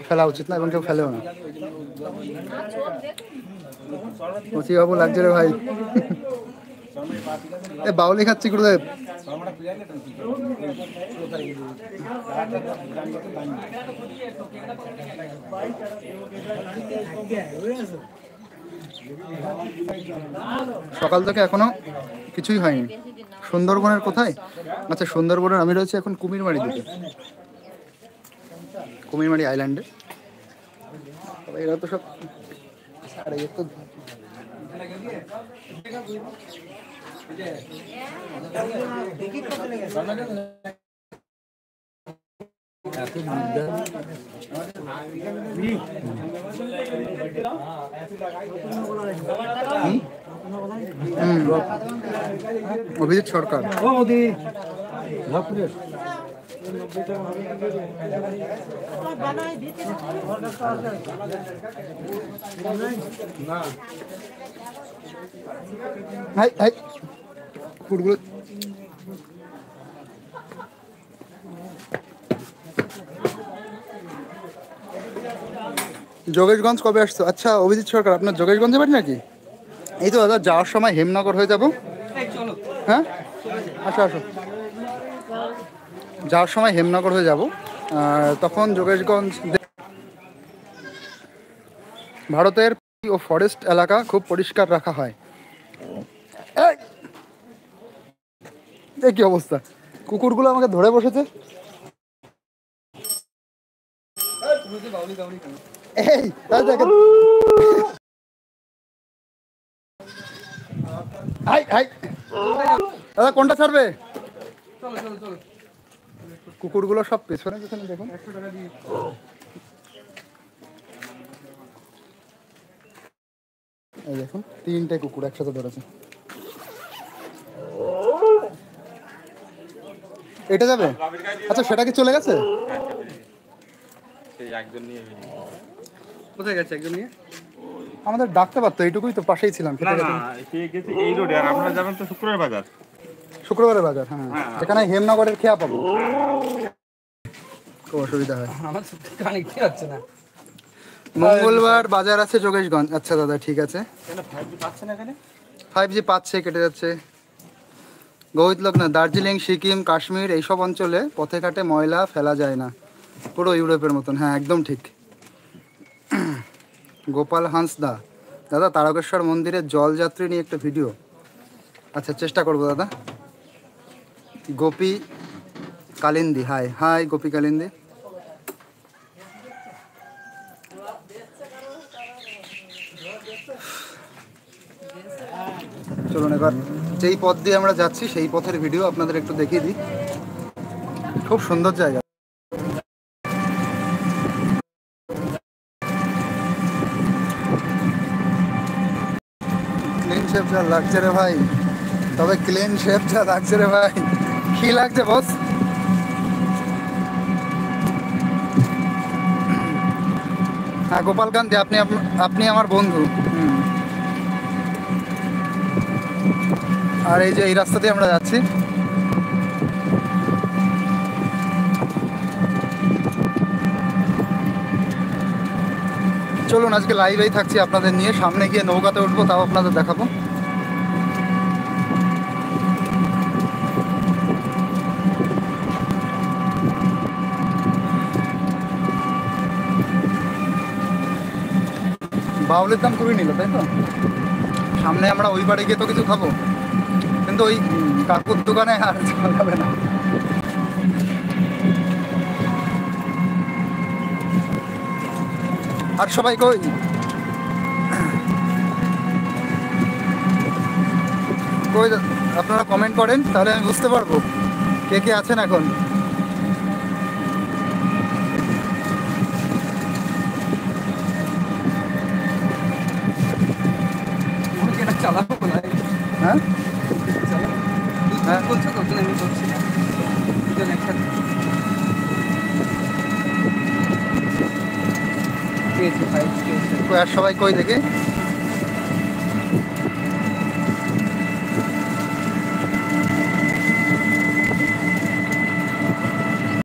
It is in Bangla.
ফেলা উচিত না এবং কেউ ফেলেও না। বাবু লাগছে রে ভাই। এ বাউলি খাচ্ছি গুরুদেব। সকাল থেকে এখনো কিছুই হয়নি। সুন্দরবনের কোথায়? আচ্ছা, সুন্দরবনের আমি রয়েছি এখন কুমিরমারি দিকে, কুমিরমারি আইল্যান্ডে। এরা তো সব আরে এ তো অভিজিৎ সরকার। ফুটগুলো যোগেশগঞ্জ কবে আসছো? আচ্ছা অভিজিৎ সরকার, আপনার যোগেশগঞ্জে বাড়ি নাকি? এই তো দাদা যাওয়ার সময় হেমনগর হয়ে যাব। হ্যাঁ আসো আসো, যাওয়ার সময় হেমনগর হয়ে যাব, তখন যোগেশগঞ্জ। ভারতের ও ফরেস্ট এলাকা খুব পরিষ্কার রাখা হয়। কি অবস্থা, কুকুরগুলো আমাকে ধরে বসেছে। এই দাদা কোনটা ছাড়বে? কুকুরগুলো সব পেছনে পেছনে দেখুন। এই দেখুন 3টে কুকুর একসাথে ধরেছে। এটা যাবে? আচ্ছা সেটা কি চলে গেছে? কোথায় গেছে একজন নিয়ে? আমাদের ডাকতে পারতো, এইটুকুই তো, পাশেই ছিলাম। এই রোডে, আর আপনারা যাবেন তো শুক্রবার বাজার। শুক্রবারের বাজার, হ্যাঁ এখানে হেমনগরের খেয়া পাবো, খুব অসুবিধা হয়। মঙ্গলবার বাজার আছে যোগেশগঞ্জ। আচ্ছা দাদা ঠিক আছে। 5G পাচ্ছে, কেটে যাচ্ছে। গৌহিত লোকনাথ, দার্জিলিং, সিকিম, কাশ্মীর এইসব অঞ্চলে পথে ঘাটে ময়লা ফেলা যায় না, পুরো ইউরোপের মতন। হ্যাঁ একদম ঠিক। গোপাল হাঁসদা, দাদা তারকেশ্বর মন্দিরের জলযাত্রী নিয়ে একটা ভিডিও। আচ্ছা চেষ্টা করবো দাদা। Gopi Kalindi, high high Gopi Kalindi. চলুন এবার যেই পথ দিয়ে আমরা যাচ্ছি সেই পথের ভিডিও আপনাদের একটু দেখিয়ে দিই। খুব সুন্দর জায়গা। ক্লিন শেপ যা লাগছে রে ভাই, তবে ক্লিন শেপ যা লাগছে রে ভাই। কি লাগছে বস? হ্যাঁ গোপালকান্তি, আপনি আমার বন্ধু। আর এই যে এই রাস্তা দিয়ে আমরা যাচ্ছি। চলুন আজকে লাইভেই থাকছি আপনাদের নিয়ে, সামনে গিয়ে নৌকাতে উঠবো, তাও আপনাদের দেখাবো। বাউলের দাম খুবই নিল, তাই তো? সামনে আমরা ওই বাড়ি গিয়ে তো কিছু খাবো, কিন্তু ওই কাকুর দোকানে আর যাবে না। আর সবাই কই? কই আপনারা কমেন্ট করেন, তাহলে আমি বুঝতে পারবো কে কে আছেন এখন। হ্যাঁ হ্যাঁ বলছো তো, আমি বলছি আর সবাই কই দেখে